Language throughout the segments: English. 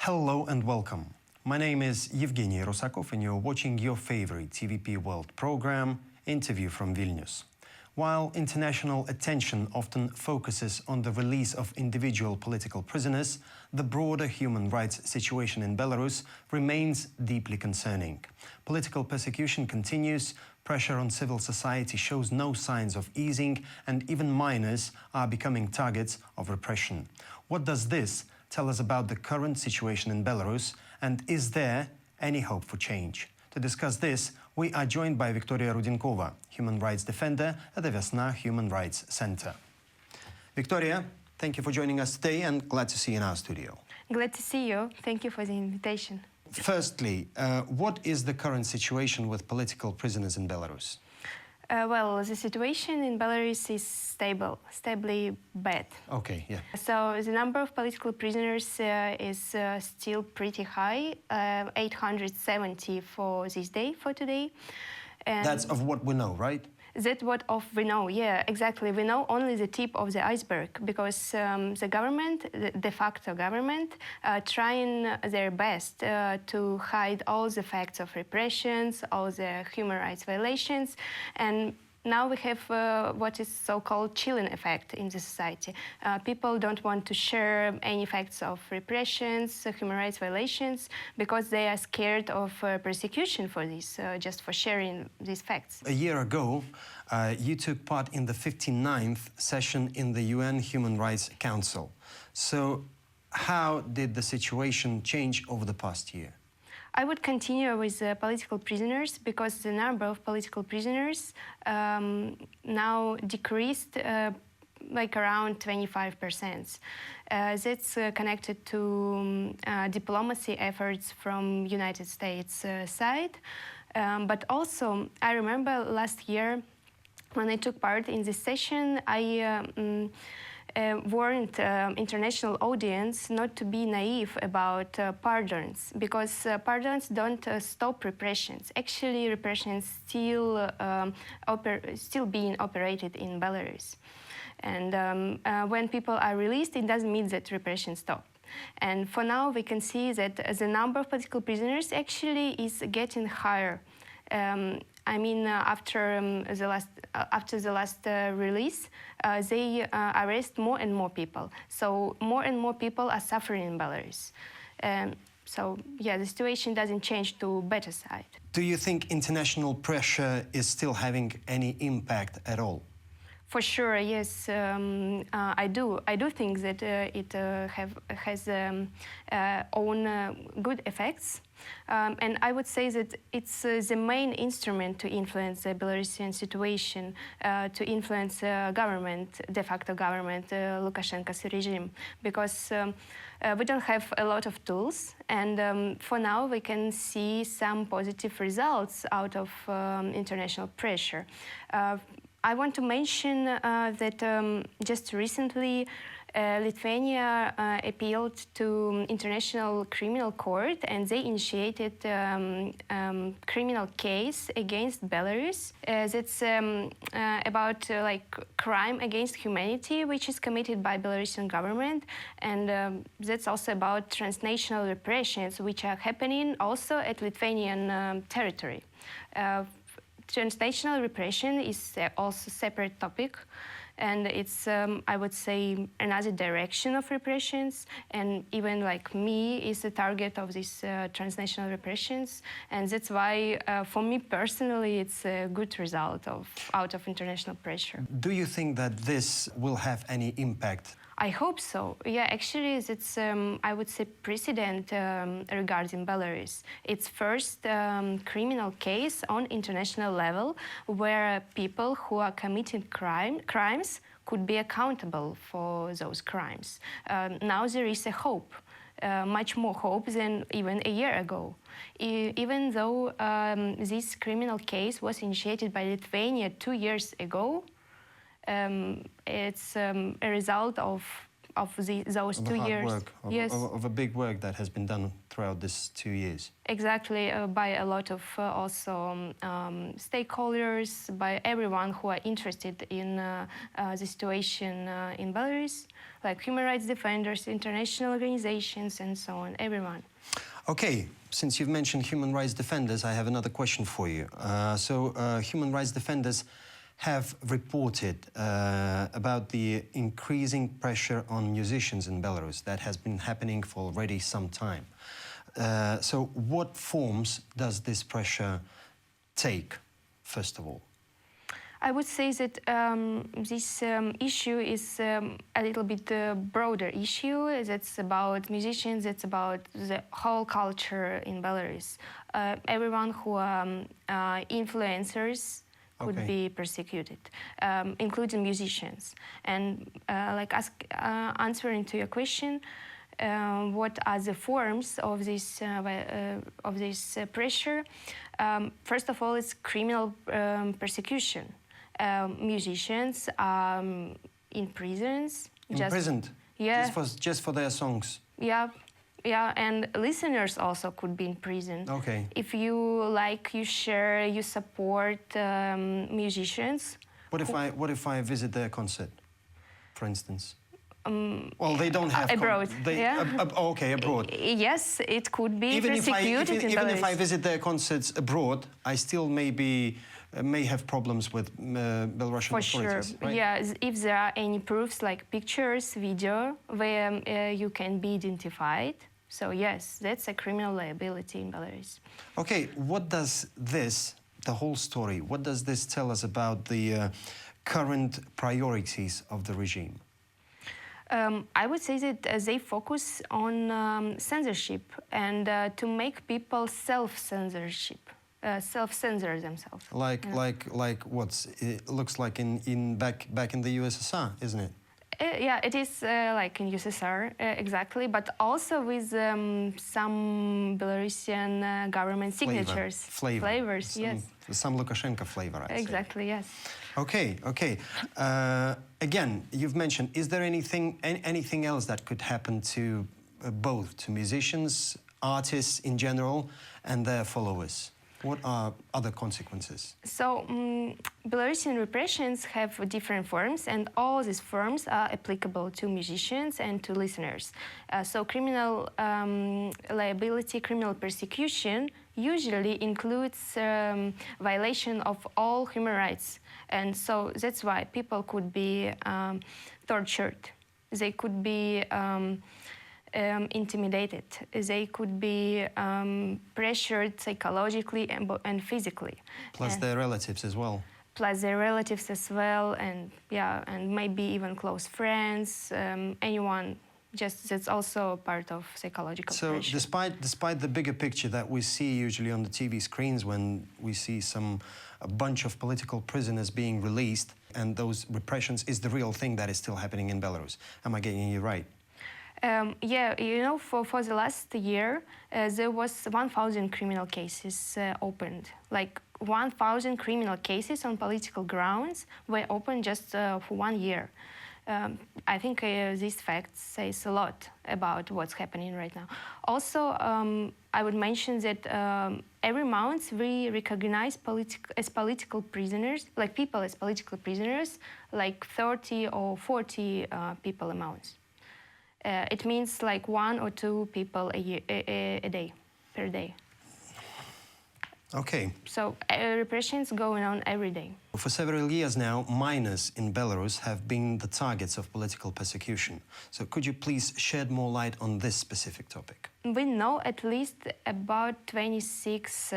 Hello and welcome. My name is Evgeny Rusakov and you're watching your favorite TVP World program, Interview from Vilnius. While international attention often focuses on the release of individual political prisoners, the broader human rights situation in Belarus remains deeply concerning. Political persecution continues, pressure on civil society shows no signs of easing, and even minors are becoming targets of repression. What does this tell us about the current situation in Belarus, and is there any hope for change? To discuss this, we are joined by Viktoryia Rudziankova, human rights defender at the Viasna Human Rights Center. Viktoryia, thank you for joining us today and glad to see you in our studio. Glad to see you. Thank you for the invitation. Firstly, what is the current situation with political prisoners in Belarus? Well, the situation in Belarus is stably bad. Okay, yeah. So the number of political prisoners is still pretty high, 870 for today. And that's of what we know, right? That's what we know, yeah, exactly. We know only the tip of the iceberg because the government, the de facto government, trying their best to hide all the facts of repressions, all the human rights violations, and now we have what is so-called chilling effect in the society. People don't want to share any facts of repressions, human rights violations, because they are scared of persecution for this, just for sharing these facts. A year ago, you took part in the 59th session in the UN Human Rights Council. So how did the situation change over the past year? I would continue with political prisoners because the number of political prisoners now decreased like around 25%. That's connected to diplomacy efforts from United States side. But also, I remember last year when I took part in this session, I warned international audience not to be naive about pardons, because pardons don't stop repressions. Actually, repressions still being operated in Belarus. And when people are released, it doesn't mean that repression stopped. And for now, we can see that the number of political prisoners actually is getting higher. I mean, after the last release, they arrest more and more people. So more and more people are suffering in Belarus. So yeah, the situation doesn't change to better side. Do you think international pressure is still having any impact at all? For sure, yes, I do. I do think that it has own good effects. And I would say that it's the main instrument to influence the Belarusian situation, to influence government, de facto government, Lukashenko's regime, because we don't have a lot of tools, and for now we can see some positive results out of international pressure. I want to mention that just recently Lithuania appealed to International Criminal Court, and they initiated criminal case against Belarus. That's about like crime against humanity, which is committed by Belarusian government, and that's also about transnational repressions, which are happening also at Lithuanian territory. Transnational repression is also a separate topic, and it's, I would say, another direction of repressions, and even like me is the target of these transnational repressions, and that's why, for me personally, it's a good result out of international pressure. Do you think that this will have any impact? I hope so. Yeah, actually, it's, I would say, precedent regarding Belarus. It's first criminal case on international level where people who are committing crimes could be accountable for those crimes. Now there is a hope, much more hope than even a year ago. Even though this criminal case was initiated by Lithuania 2 years ago, it's a result of those Of the 2 hard years. work, Yes, of a big work that has been done throughout this 2 years. exactly, by a lot of also stakeholders, by everyone who are interested in the situation in Belarus, like human rights defenders, international organizations, and so on, everyone. Okay, since you've mentioned human rights defenders, I have another question for you. Human rights defenders have reported about the increasing pressure on musicians in Belarus that has been happening for already some time. So what forms does this pressure take, first of all? I would say that this issue is a little bit broader issue. That's about musicians, it's about the whole culture in Belarus. Everyone who are influencers could Okay. be persecuted, including musicians. And answering to your question, what are the forms of this pressure? First of all, it's criminal persecution. Musicians are in prisons. Imprisoned? Yeah. Just for their songs? Yeah, yeah, and listeners also could be in prison. Okay. If you like, you share, you support musicians. What if I visit their concert, for instance? Well, they don't have... Abroad, yeah. Okay, abroad. Yes, it could be Even persecuted in if Belarus. I visit their concerts abroad, I still may have problems with Belarusian For sure, authorities, right? yeah. If there are any proofs like pictures, video, where you can be identified, so yes, that's a criminal liability in Belarus. Okay, what does this, the whole story, what does this tell us about the current priorities of the regime? I would say that they focus on censorship and to make people self-censorship. Self-censor themselves. Like what's it looks like in back in the USSR, isn't it? Yeah, it is like in USSR exactly, but also with some Belarusian government signatures, flavors, yes. Some Lukashenko flavor, I'd say. Exactly, yes. Okay, okay. Again, you've mentioned. Is there anything else that could happen to both to musicians, artists in general, and their followers? What are other consequences? So, Belarusian repressions have different forms, and all these forms are applicable to musicians and to listeners. So, criminal liability, criminal persecution usually includes violation of all human rights. And so that's why people could be tortured. They could be intimidated. They could be pressured psychologically and physically. Plus their relatives as well. Plus their relatives as well, and yeah, and maybe even close friends, anyone. Just that's also part of psychological pressure. So despite the bigger picture that we see usually on the TV screens when we see a bunch of political prisoners being released, and those repressions is the real thing that is still happening in Belarus. Am I getting you right? Yeah, you know, for the last year, there was 1,000 criminal cases opened. Like 1,000 criminal cases on political grounds were opened just for 1 year. I think this fact says a lot about what's happening right now. Also, I would mention that every month we recognize political prisoners, like people as political prisoners, like 30 or 40 people a month. It means like 1 or 2 people a day, per day. Okay. So repressions going on every day. For several years now, minors in Belarus have been the targets of political persecution. So could you please shed more light on this specific topic? We know at least about 26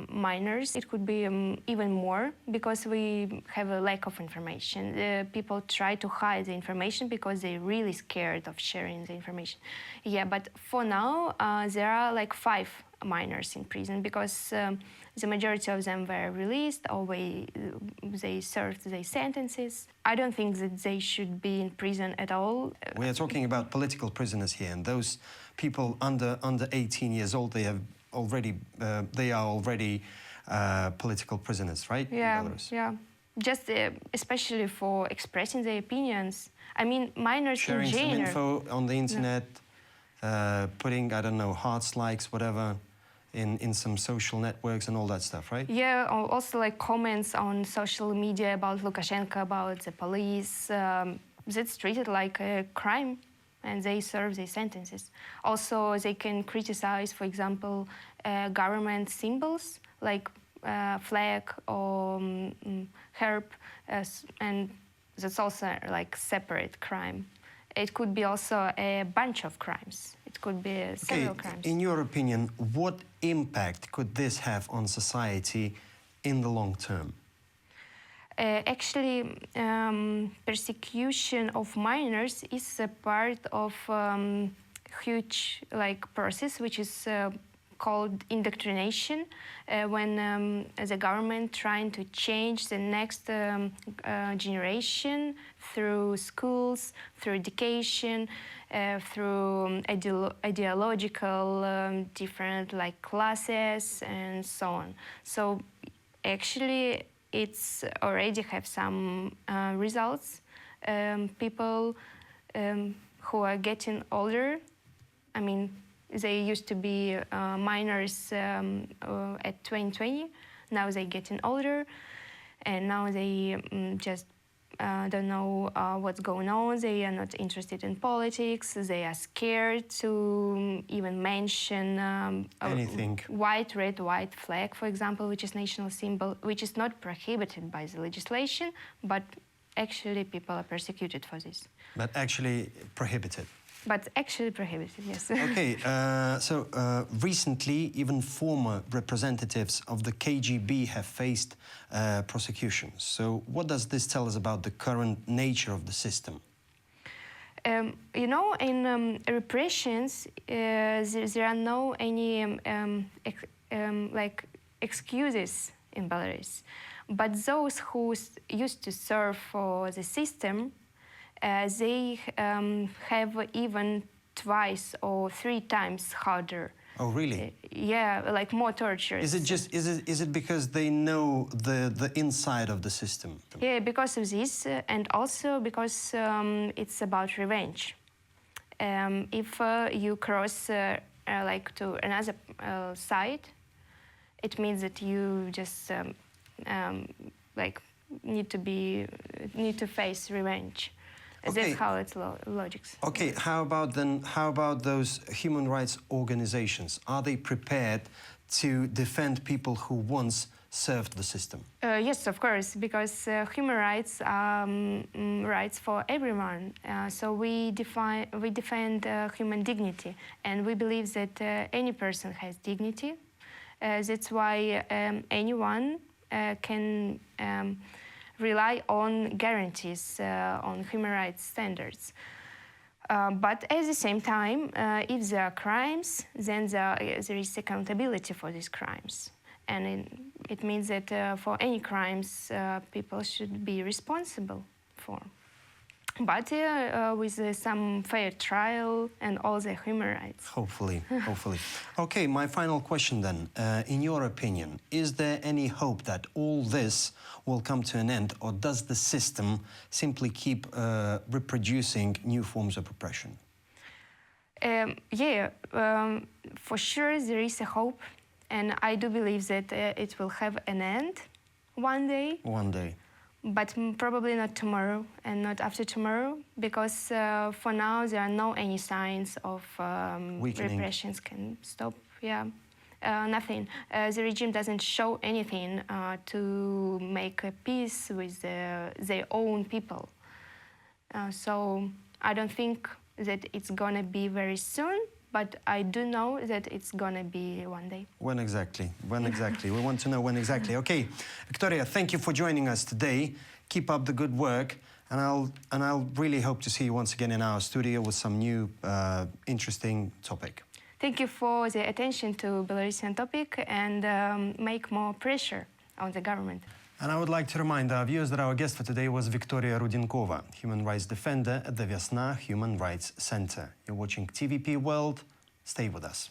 minors. It could be even more because we have a lack of information. People try to hide the information because they're really scared of sharing the information. Yeah, but for now, there are like 5 minors in prison because the majority of them were released or they served their sentences. I don't think that they should be in prison at all. We are talking about political prisoners here, and those people under 18 years old, they are already political prisoners, right? Yeah, in Belarus. yeah. just especially for expressing their opinions. I mean, minors Sharing in some general. info on the internet, putting, I don't know, hearts, likes, whatever, in some social networks and all that stuff, right? Yeah, also like comments on social media about Lukashenko, about the police. That's treated like a crime, and they serve their sentences. Also, they can criticize, for example, government symbols like flag or herb, and that's also like separate crime. It could be also a bunch of crimes. It could be several crimes. In your opinion, what impact could this have on society in the long term? Actually, persecution of minors is a part of huge process which is called indoctrination, when the government trying to change the next generation through schools, through education, through ideological different classes and so on. So actually it's already have some results. People who are getting older, I mean, they used to be minors at 2020. Now they're getting older, and now they just don't know what's going on. They are not interested in politics. They are scared to even mention anything. Red, white flag, for example, which is national symbol, which is not prohibited by the legislation, but actually people are persecuted for this. But actually prohibited. But actually prohibited, yes. Okay, so recently even former representatives of the KGB have faced prosecutions. So what does this tell us about the current nature of the system? You know, in repressions, there are no any excuses in Belarus. But those who used to serve for the system, they have even twice or 3 times harder. Oh, really? Yeah, like more torture. Is it because they know the inside of the system? Yeah, because of this, and also because it's about revenge. If you cross to another side, it means that you just need to face revenge. Okay. That's how it's logics. Okay, how about those human rights organizations? Are they prepared to defend people who once served the system? Yes, of course, because human rights are rights for everyone. So we defend human dignity, and we believe that any person has dignity. That's why anyone can rely on guarantees on human rights standards. But at the same time, if there are crimes, then there is accountability for these crimes. And it means that for any crimes, people should be responsible for. But with some fair trial and all the human rights. Hopefully, hopefully. Okay, my final question then. In your opinion, is there any hope that all this will come to an end, or does the system simply keep reproducing new forms of repression? For sure there is a hope, and I do believe that it will have an end one day. One day. But probably not tomorrow and not after tomorrow, because for now there are no any signs of repressions can stop. Yeah, nothing. The regime doesn't show anything to make a peace with their own people. So I don't think that it's gonna be very soon, but I do know that it's gonna be one day. When exactly? When exactly? We want to know when exactly. Okay, Viktoryia, thank you for joining us today. Keep up the good work, and I'll really hope to see you once again in our studio with some new interesting topic. Thank you for the attention to Belarusian topic, and make more pressure on the government. And I would like to remind our viewers that our guest for today was Viktoryia Rudziankova, human rights defender at the Viasna Human Rights Center. You're watching TVP World. Stay with us.